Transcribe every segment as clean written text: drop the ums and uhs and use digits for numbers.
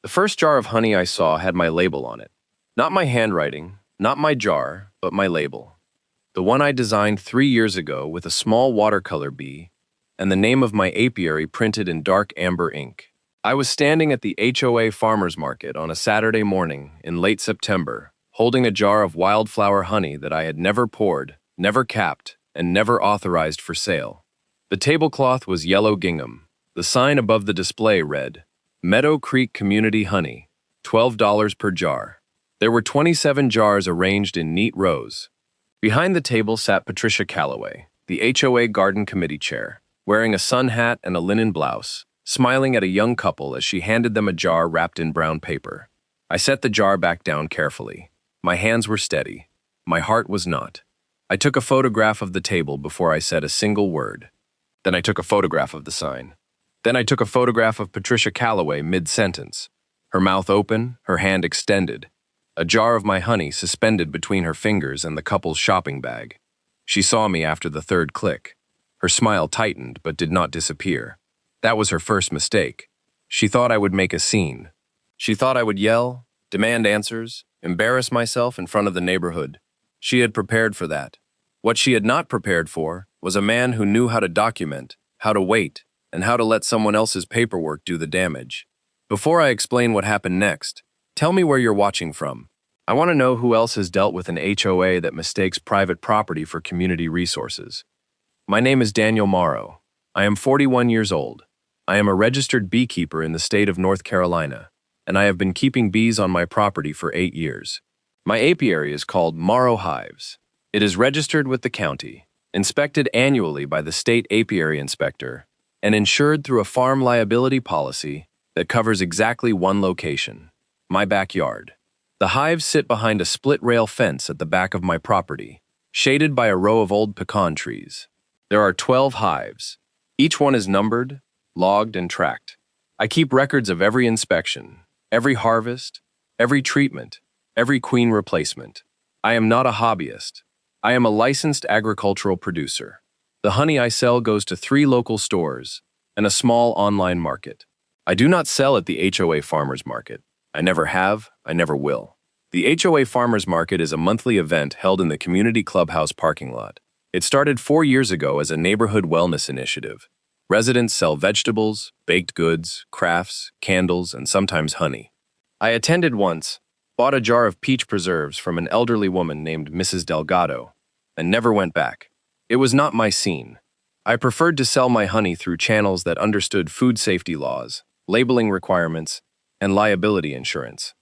The first jar of honey I saw had my label on it. Not my handwriting, not my jar, but my label. The one I designed 3 years ago with a small watercolor bee and the name of my apiary printed in dark amber ink. I was standing at the HOA Farmers Market on a Saturday morning in late September, holding a jar of wildflower honey that I had never poured, never capped, and never authorized for sale. The tablecloth was yellow gingham. The sign above the display read, Meadow Creek Community Honey, $12 per jar. There were 27 jars arranged in neat rows. Behind the table sat Patricia Calloway, the HOA Garden Committee chair, wearing a sun hat and a linen blouse, smiling at a young couple as she handed them a jar wrapped in brown paper. I set the jar back down carefully. My hands were steady. My heart was not. I took a photograph of the table before I said a single word. Then I took a photograph of the sign. Then I took a photograph of Patricia Calloway mid-sentence, her mouth open, her hand extended, a jar of my honey suspended between her fingers and the couple's shopping bag. She saw me after the third click. Her smile tightened but did not disappear. That was her first mistake. She thought I would make a scene. She thought I would yell, demand answers, embarrass myself in front of the neighborhood. She had prepared for that. What she had not prepared for was a man who knew how to document, how to wait, and how to let someone else's paperwork do the damage. Before I explain what happened next, tell me where you're watching from. I want to know who else has dealt with an HOA that mistakes private property for community resources. My name is Daniel Morrow. I am 41 years old. I am a registered beekeeper in the state of North Carolina, and I have been keeping bees on my property for 8 years. My apiary is called Morrow Hives. It is registered with the county, inspected annually by the state apiary inspector, and insured through a farm liability policy that covers exactly one location, my backyard. The hives sit behind a split-rail fence at the back of my property, shaded by a row of old pecan trees. There are 12 hives. Each one is numbered, logged, and tracked. I keep records of every inspection, every harvest, every treatment, every queen replacement. I am not a hobbyist. I am a licensed agricultural producer. The honey I sell goes to 3 local stores and a small online market. I do not sell at the HOA Farmers Market. I never have, I never will. The HOA Farmers Market is a monthly event held in the community clubhouse parking lot. It started 4 years ago as a neighborhood wellness initiative. Residents sell vegetables, baked goods, crafts, candles, and sometimes honey. I attended once, bought a jar of peach preserves from an elderly woman named Mrs. Delgado, and never went back. It was not my scene. I preferred to sell my honey through channels that understood food safety laws, labeling requirements, and liability insurance.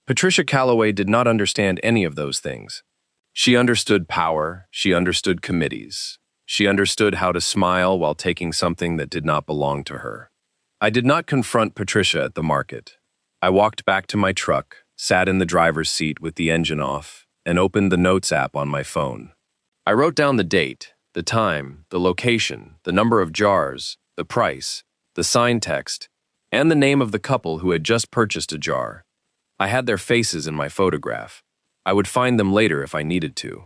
Patricia Calloway did not understand any of those things. She understood power, she understood committees, she understood how to smile while taking something that did not belong to her. I did not confront Patricia at the market. I walked back to my truck, sat in the driver's seat with the engine off, and opened the Notes app on my phone. I wrote down the date, the time, the location, the number of jars, the price, the sign text, and the name of the couple who had just purchased a jar. I had their faces in my photograph. I would find them later if I needed to.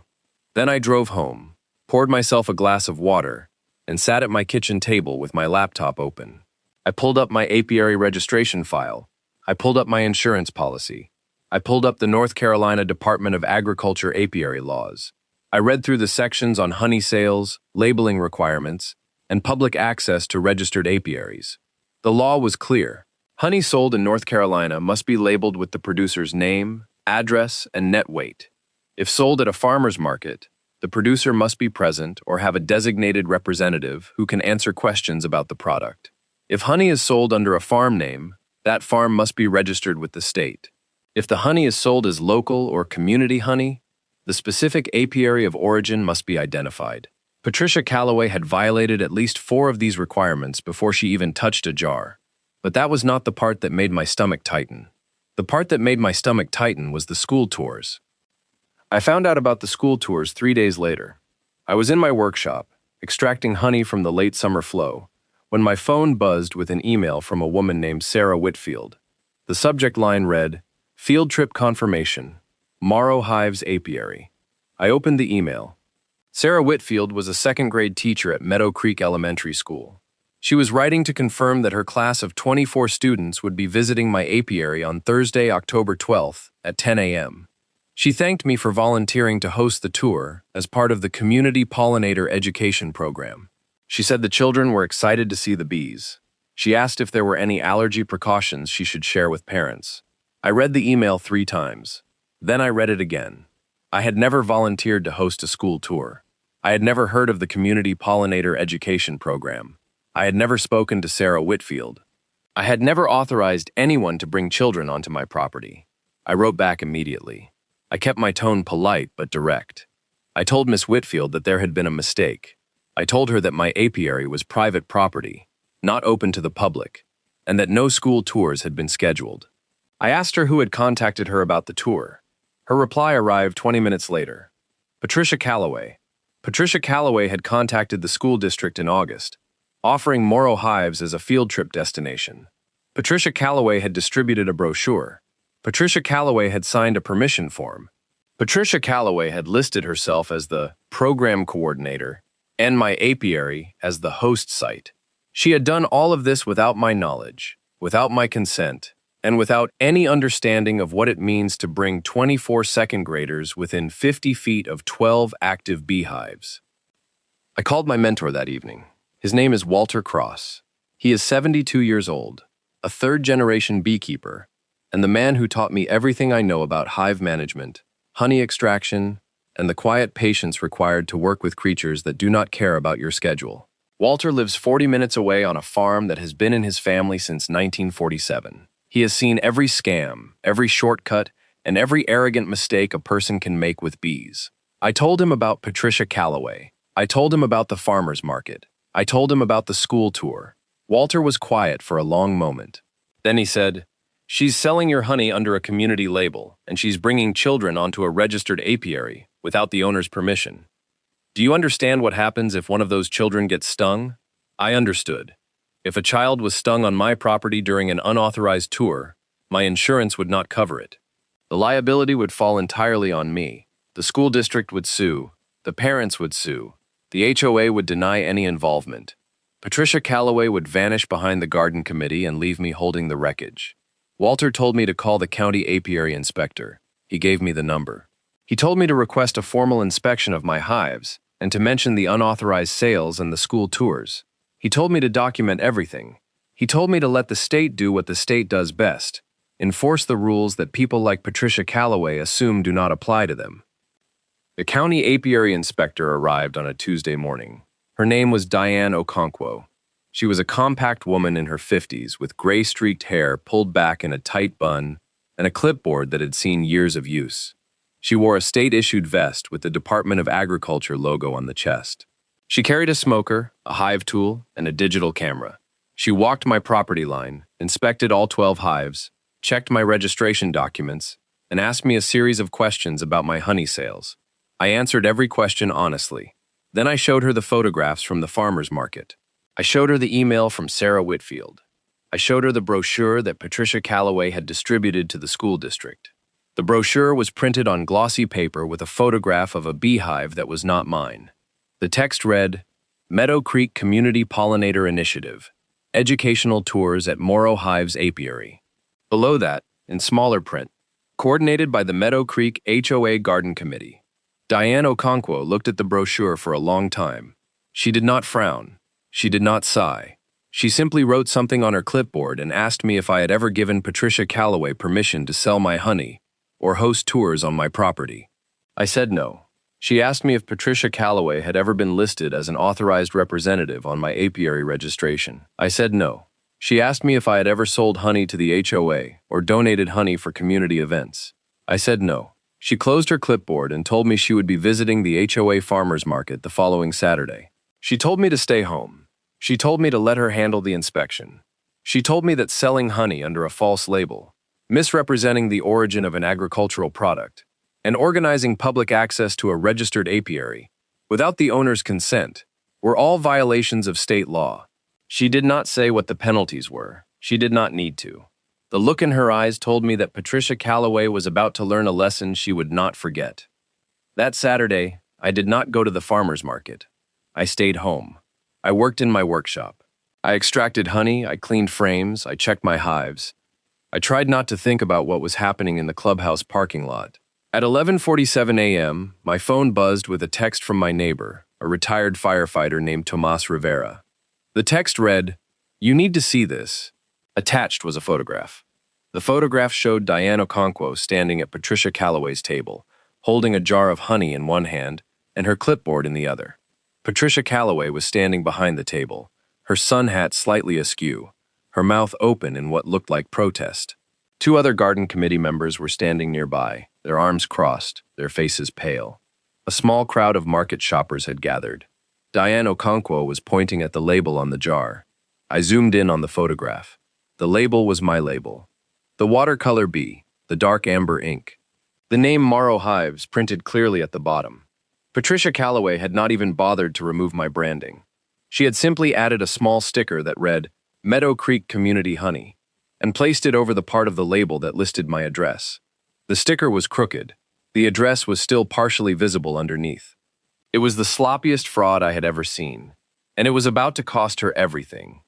Then I drove home, poured myself a glass of water, and sat at my kitchen table with my laptop open. I pulled up my apiary registration file. I pulled up my insurance policy. I pulled up the North Carolina Department of Agriculture apiary laws. I read through the sections on honey sales, labeling requirements, and public access to registered apiaries. The law was clear. Honey sold in North Carolina must be labeled with the producer's name, address, and net weight. If sold at a farmer's market, the producer must be present or have a designated representative who can answer questions about the product. If honey is sold under a farm name, that farm must be registered with the state. If the honey is sold as local or community honey, the specific apiary of origin must be identified. Patricia Calloway had violated at least 4 of these requirements before she even touched a jar. But that was not the part that made my stomach tighten. The part that made my stomach tighten was the school tours. I found out about the school tours 3 days later. I was in my workshop, extracting honey from the late summer flow, when my phone buzzed with an email from a woman named Sarah Whitfield. The subject line read, Field Trip Confirmation, Morrow Hives Apiary. I opened the email. Sarah Whitfield was a second-grade teacher at Meadow Creek Elementary School. She was writing to confirm that her class of 24 students would be visiting my apiary on Thursday, October 12th at 10 a.m. She thanked me for volunteering to host the tour as part of the Community Pollinator Education Program. She said the children were excited to see the bees. She asked if there were any allergy precautions she should share with parents. I read the email 3 times. Then I read it again. I had never volunteered to host a school tour. I had never heard of the Community Pollinator Education Program. I had never spoken to Sarah Whitfield. I had never authorized anyone to bring children onto my property. I wrote back immediately. I kept my tone polite but direct. I told Miss Whitfield that there had been a mistake. I told her that my apiary was private property, not open to the public, and that no school tours had been scheduled. I asked her who had contacted her about the tour. Her reply arrived 20 minutes later. Patricia Calloway. Patricia Calloway had contacted the school district in August, offering Morrow Hives as a field trip destination. Patricia Calloway had distributed a brochure. Patricia Calloway had signed a permission form. Patricia Calloway had listed herself as the program coordinator and my apiary as the host site. She had done all of this without my knowledge, without my consent, and without any understanding of what it means to bring 24 second graders within 50 feet of 12 active beehives. I called my mentor that evening. His name is Walter Cross. He is 72 years old, a third-generation beekeeper, and the man who taught me everything I know about hive management, honey extraction, and the quiet patience required to work with creatures that do not care about your schedule. Walter lives 40 minutes away on a farm that has been in his family since 1947. He has seen every scam, every shortcut, and every arrogant mistake a person can make with bees. I told him about Patricia Calloway. I told him about the farmer's market. I told him about the school tour. Walter was quiet for a long moment. Then he said, "She's selling your honey under a community label, and she's bringing children onto a registered apiary without the owner's permission. Do you understand what happens if one of those children gets stung?" I understood. If a child was stung on my property during an unauthorized tour, my insurance would not cover it. The liability would fall entirely on me. The school district would sue. The parents would sue. The HOA would deny any involvement. Patricia Calloway would vanish behind the garden committee and leave me holding the wreckage. Walter told me to call the county apiary inspector. He gave me the number. He told me to request a formal inspection of my hives and to mention the unauthorized sales and the school tours. He told me to document everything. He told me to let the state do what the state does best, enforce the rules that people like Patricia Calloway assume do not apply to them. The county apiary inspector arrived on a Tuesday morning. Her name was Diane Okonkwo. She was a compact woman in her 50s with gray-streaked hair pulled back in a tight bun and a clipboard that had seen years of use. She wore a state-issued vest with the Department of Agriculture logo on the chest. She carried a smoker, a hive tool, and a digital camera. She walked my property line, inspected all 12 hives, checked my registration documents, and asked me a series of questions about my honey sales. I answered every question honestly. Then I showed her the photographs from the farmer's market. I showed her the email from Sarah Whitfield. I showed her the brochure that Patricia Calloway had distributed to the school district. The brochure was printed on glossy paper with a photograph of a beehive that was not mine. The text read, "Meadow Creek Community Pollinator Initiative, Educational Tours at Morrow Hives Apiary." Below that, in smaller print, coordinated by the Meadow Creek HOA Garden Committee. Diane Okonkwo looked at the brochure for a long time. She did not frown. She did not sigh. She simply wrote something on her clipboard and asked me if I had ever given Patricia Calloway permission to sell my honey or host tours on my property. I said no. She asked me if Patricia Calloway had ever been listed as an authorized representative on my apiary registration. I said no. She asked me if I had ever sold honey to the HOA or donated honey for community events. I said no. She closed her clipboard and told me she would be visiting the HOA farmers market the following Saturday. She told me to stay home. She told me to let her handle the inspection. She told me that selling honey under a false label, misrepresenting the origin of an agricultural product, and organizing public access to a registered apiary, without the owner's consent, were all violations of state law. She did not say what the penalties were. She did not need to. The look in her eyes told me that Patricia Calloway was about to learn a lesson she would not forget. That Saturday, I did not go to the farmer's market. I stayed home. I worked in my workshop. I extracted honey, I cleaned frames, I checked my hives. I tried not to think about what was happening in the clubhouse parking lot. At 11:47 a.m., my phone buzzed with a text from my neighbor, a retired firefighter named Tomas Rivera. The text read, "You need to see this." Attached was a photograph. The photograph showed Diane Okonkwo standing at Patricia Calloway's table, holding a jar of honey in one hand and her clipboard in the other. Patricia Calloway was standing behind the table, her sun hat slightly askew, her mouth open in what looked like protest. Two other garden committee members were standing nearby, their arms crossed, their faces pale. A small crowd of market shoppers had gathered. Diane Okonkwo was pointing at the label on the jar. I zoomed in on the photograph. The label was my label. The watercolor bee, the dark amber ink. The name Morrow Hives printed clearly at the bottom. Patricia Calloway had not even bothered to remove my branding. She had simply added a small sticker that read, Meadow Creek Community Honey, and placed it over the part of the label that listed my address. The sticker was crooked. The address was still partially visible underneath. It was the sloppiest fraud I had ever seen, and it was about to cost her everything.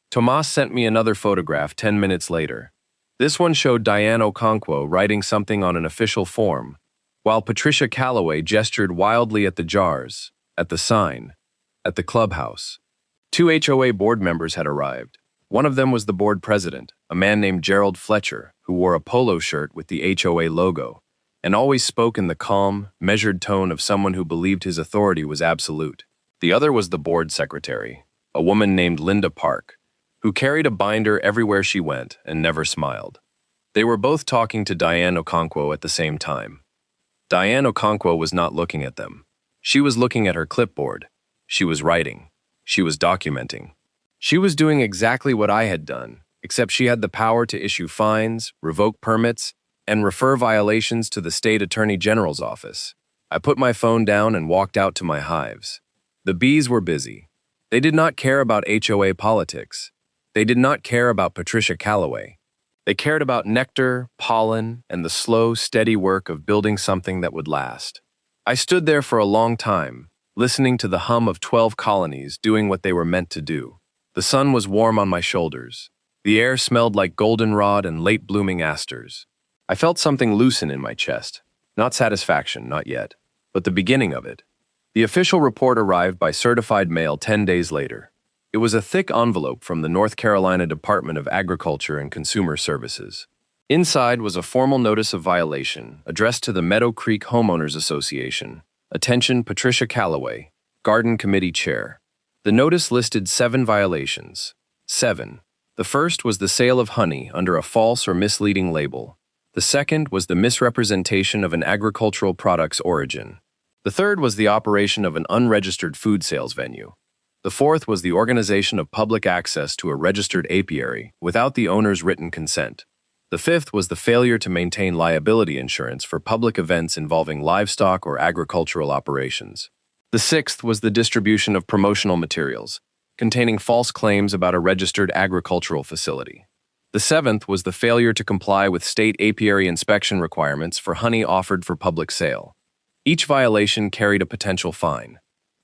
Tomas sent me another photograph 10 minutes later. This one showed Diane Okonkwo writing something on an official form, while Patricia Calloway gestured wildly at the jars, at the sign, at the clubhouse. Two HOA board members had arrived. One of them was the board president, a man named Gerald Fletcher, who wore a polo shirt with the HOA logo, and always spoke in the calm, measured tone of someone who believed his authority was absolute. The other was the board secretary, a woman named Linda Park, who carried a binder everywhere she went and never smiled. They were both talking to Diane Okonkwo at the same time. Diane Okonkwo was not looking at them. She was looking at her clipboard. She was writing. She was documenting. She was doing exactly what I had done, except she had the power to issue fines, revoke permits, and refer violations to the state attorney general's office. I put my phone down and walked out to my hives. The bees were busy. They did not care about HOA politics. They did not care about Patricia Calloway. They cared about nectar, pollen, and the slow, steady work of building something that would last. I stood there for a long time, listening to the hum of 12 colonies doing what they were meant to do. The sun was warm on my shoulders. The air smelled like goldenrod and late-blooming asters. I felt something loosen in my chest. Not satisfaction, not yet, but the beginning of it. The official report arrived by certified mail 10 days later. It was a thick envelope from the North Carolina Department of Agriculture and Consumer Services. Inside was a formal notice of violation addressed to the Meadow Creek Homeowners Association. Attention, Patricia Calloway, Garden Committee Chair. The notice listed 7 violations. 7. The first was the sale of honey under a false or misleading label. The second was the misrepresentation of an agricultural product's origin. The third was the operation of an unregistered food sales venue. The fourth was the organization of public access to a registered apiary without the owner's written consent. The fifth was the failure to maintain liability insurance for public events involving livestock or agricultural operations. The sixth was the distribution of promotional materials containing false claims about a registered agricultural facility. The seventh was the failure to comply with state apiary inspection requirements for honey offered for public sale. Each violation carried a potential fine.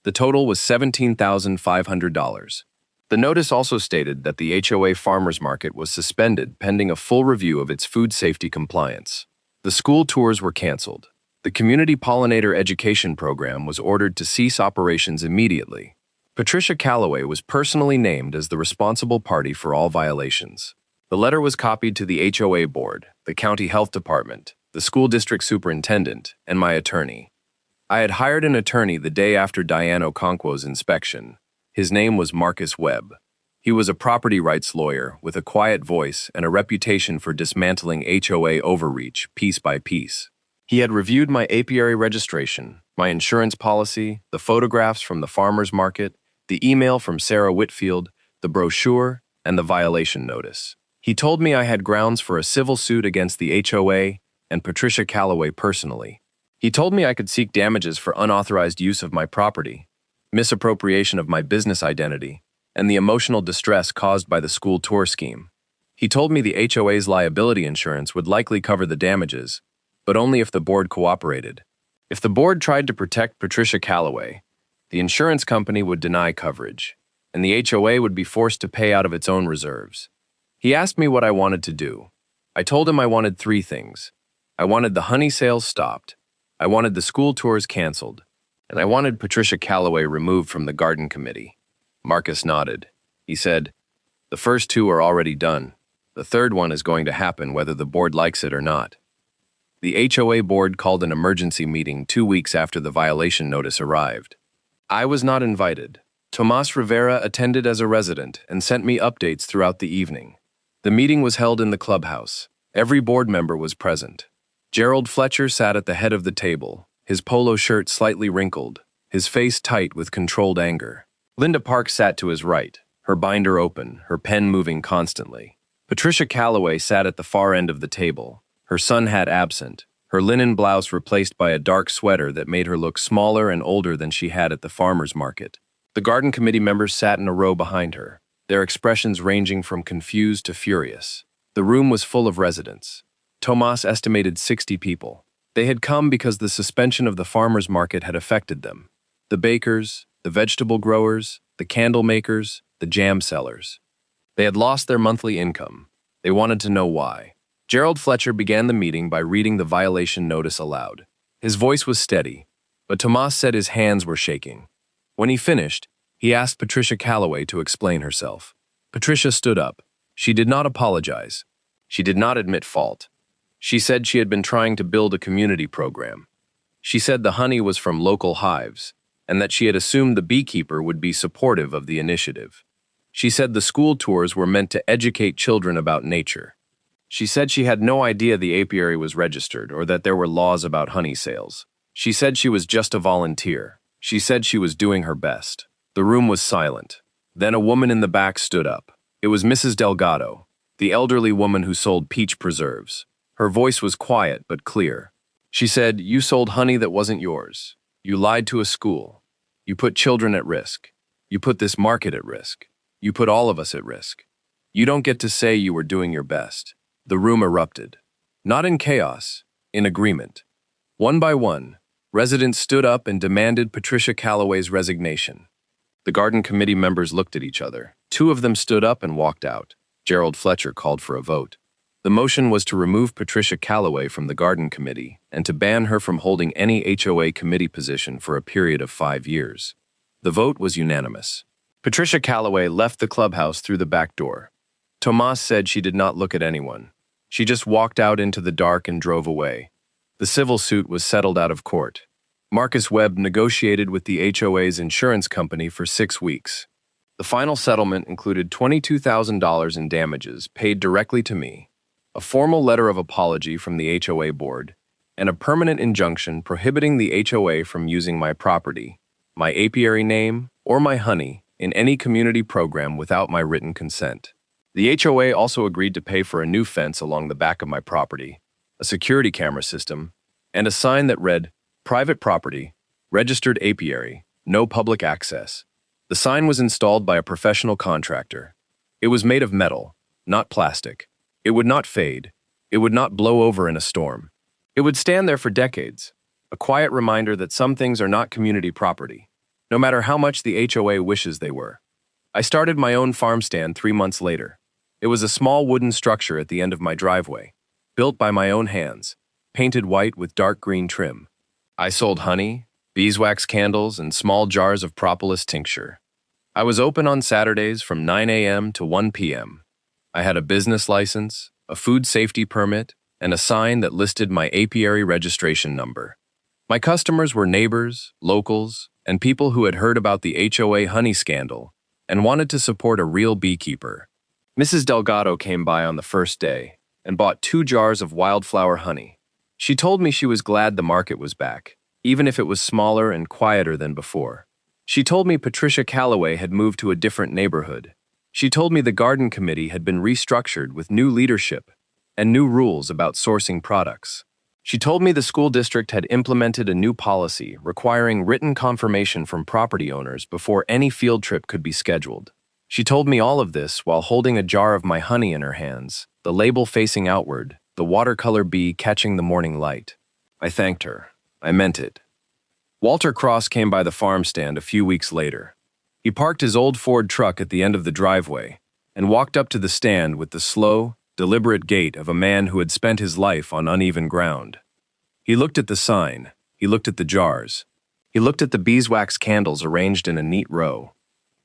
The total was $17,500. The notice also stated that the HOA Farmers Market was suspended pending a full review of its food safety compliance. The school tours were canceled. The community pollinator education program was ordered to cease operations immediately. Patricia Calloway was personally named as the responsible party for all violations. The letter was copied to the HOA board, the county health department, the school district superintendent, and my attorney. I had hired an attorney the day after Diane Okonkwo's inspection. His name was Marcus Webb. He was a property rights lawyer with a quiet voice and a reputation for dismantling HOA overreach piece by piece. He had reviewed my apiary registration, my insurance policy, the photographs from the farmer's market, the email from Sarah Whitfield, the brochure, and the violation notice. He told me I had grounds for a civil suit against the HOA and Patricia Calloway personally. He told me I could seek damages for unauthorized use of my property, misappropriation of my business identity, and the emotional distress caused by the school tour scheme. He told me the HOA's liability insurance would likely cover the damages, but only if the board cooperated. If the board tried to protect Patricia Calloway, the insurance company would deny coverage. and the HOA would be forced to pay out of its own reserves. He asked me what I wanted to do. I told him I wanted three things. I wanted the honey sales stopped, I wanted the school tours canceled, and I wanted Patricia Calloway removed from the garden committee. Marcus nodded. He said, "The first two are already done. The third one is going to happen whether the board likes it or not." The HOA board called an emergency meeting 2 weeks after the violation notice arrived. I was not invited. Tomas Rivera attended as a resident and sent me updates throughout the evening. The meeting was held in the clubhouse. Every board member was present. Gerald Fletcher sat at the head of the table, his polo shirt slightly wrinkled, his face tight with controlled anger. Linda Park sat to his right, her binder open, her pen moving constantly. Patricia Calloway sat at the far end of the table, her sun hat absent, her linen blouse replaced by a dark sweater that made her look smaller and older than she had at the farmer's market. The garden committee members sat in a row behind her, their expressions ranging from confused to furious. The room was full of residents. Tomas estimated 60 people. They had come because the suspension of the farmer's market had affected them. The bakers, the vegetable growers, the candle makers, the jam sellers. They had lost their monthly income. They wanted to know why. Gerald Fletcher began the meeting by reading the violation notice aloud. His voice was steady, but Tomas said his hands were shaking. When he finished, he asked Patricia Calloway to explain herself. Patricia stood up. She did not apologize. She did not admit fault. She said she had been trying to build a community program. She said the honey was from local hives, and that she had assumed the beekeeper would be supportive of the initiative. She said the school tours were meant to educate children about nature. She said she had no idea the apiary was registered or that there were laws about honey sales. She said she was just a volunteer. She said she was doing her best. The room was silent. Then a woman in the back stood up. It was Mrs. Delgado, the elderly woman who sold peach preserves. Her voice was quiet but clear. She said, "You sold honey that wasn't yours. You lied to a school. You put children at risk. You put this market at risk. You put all of us at risk. You don't get to say you were doing your best." The room erupted. Not in chaos, in agreement. One by one, residents stood up and demanded Patricia Calloway's resignation. The garden committee members looked at each other. Two of them stood up and walked out. Gerald Fletcher called for a vote. The motion was to remove Patricia Calloway from the garden committee and to ban her from holding any HOA committee position for a period of 5 years. The vote was unanimous. Patricia Calloway left the clubhouse through the back door. Tomas said she did not look at anyone. She just walked out into the dark and drove away. The civil suit was settled out of court. Marcus Webb negotiated with the HOA's insurance company for 6 weeks. The final settlement included $22,000 in damages paid directly to me, a formal letter of apology from the HOA board, and a permanent injunction prohibiting the HOA from using my property, my apiary name, or my honey in any community program without my written consent. The HOA also agreed to pay for a new fence along the back of my property, a security camera system, and a sign that read, "Private property, registered apiary, no public access." The sign was installed by a professional contractor. It was made of metal, not plastic. It would not fade. It would not blow over in a storm. It would stand there for decades, a quiet reminder that some things are not community property, no matter how much the HOA wishes they were. I started my own farm stand 3 months later. It was a small wooden structure at the end of my driveway, built by my own hands, painted white with dark green trim. I sold honey, beeswax candles, and small jars of propolis tincture. I was open on Saturdays from 9 a.m. to 1 p.m. I had a business license, a food safety permit, and a sign that listed my apiary registration number. My customers were neighbors, locals, and people who had heard about the HOA honey scandal and wanted to support a real beekeeper. Mrs. Delgado came by on the first day and bought 2 jars of wildflower honey. She told me she was glad the market was back, even if it was smaller and quieter than before. She told me Patricia Calloway had moved to a different neighborhood. She told me the garden committee had been restructured with new leadership and new rules about sourcing products. She told me the school district had implemented a new policy requiring written confirmation from property owners before any field trip could be scheduled. She told me all of this while holding a jar of my honey in her hands, the label facing outward, the watercolor bee catching the morning light. I thanked her. I meant it. Walter Cross came by the farm stand a few weeks later. He parked his old Ford truck at the end of the driveway and walked up to the stand with the slow, deliberate gait of a man who had spent his life on uneven ground. He looked at the sign. He looked at the jars. He looked at the beeswax candles arranged in a neat row.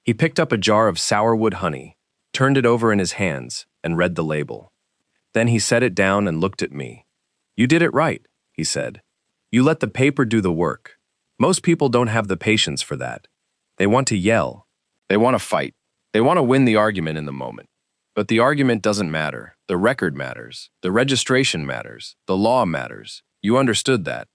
He picked up a jar of sourwood honey, turned it over in his hands, and read the label. Then he set it down and looked at me. "You did it right," he said. "You let the paper do the work. Most people don't have the patience for that. They want to yell. They want to fight. They want to win the argument in the moment. But the argument doesn't matter. The record matters. The registration matters. The law matters. You understood that."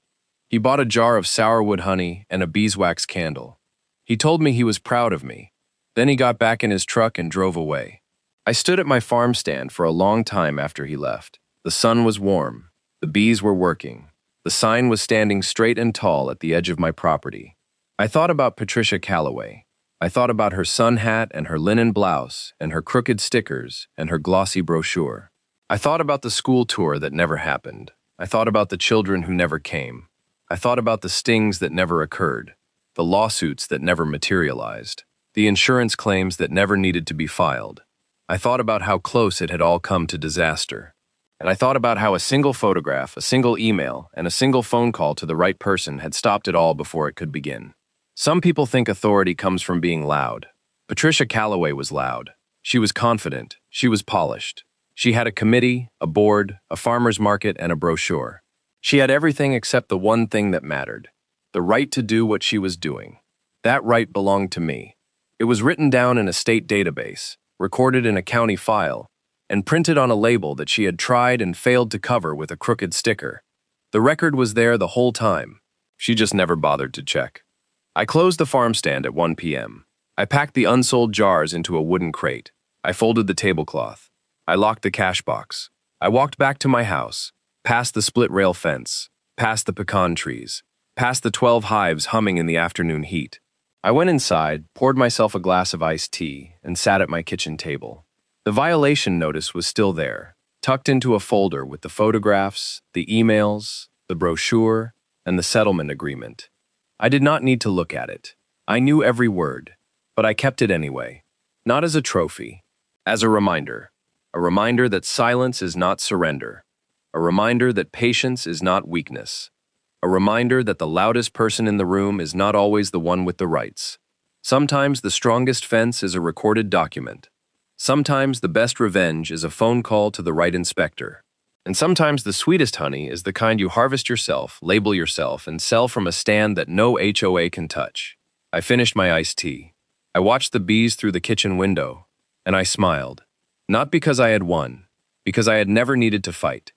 He bought a jar of sourwood honey and a beeswax candle. He told me he was proud of me. Then he got back in his truck and drove away. I stood at my farm stand for a long time after he left. The sun was warm. The bees were working. The sign was standing straight and tall at the edge of my property. I thought about Patricia Calloway. I thought about her sun hat and her linen blouse and her crooked stickers and her glossy brochure. I thought about the school tour that never happened. I thought about the children who never came. I thought about the stings that never occurred, the lawsuits that never materialized, the insurance claims that never needed to be filed. I thought about how close it had all come to disaster. And I thought about how a single photograph, a single email, and a single phone call to the right person had stopped it all before it could begin. Some people think authority comes from being loud. Patricia Calloway was loud. She was confident. She was polished. She had a committee, a board, a farmer's market, and a brochure. She had everything except the one thing that mattered, the right to do what she was doing. That right belonged to me. It was written down in a state database, recorded in a county file, and printed on a label that she had tried and failed to cover with a crooked sticker. The record was there the whole time. She just never bothered to check. I closed the farm stand at 1 p.m. I packed the unsold jars into a wooden crate. I folded the tablecloth. I locked the cash box. I walked back to my house, past the split-rail fence, past the pecan trees, past the 12 hives humming in the afternoon heat. I went inside, poured myself a glass of iced tea, and sat at my kitchen table. The violation notice was still there, tucked into a folder with the photographs, the emails, the brochure, and the settlement agreement. I did not need to look at it. I knew every word, but I kept it anyway. Not as a trophy, as a reminder that silence is not surrender. A reminder that patience is not weakness. A reminder that the loudest person in the room is not always the one with the rights. Sometimes the strongest fence is a recorded document. Sometimes the best revenge is a phone call to the right inspector. And sometimes the sweetest honey is the kind you harvest yourself, label yourself, and sell from a stand that no HOA can touch. I finished my iced tea. I watched the bees through the kitchen window, and I smiled. Not because I had won, because I had never needed to fight.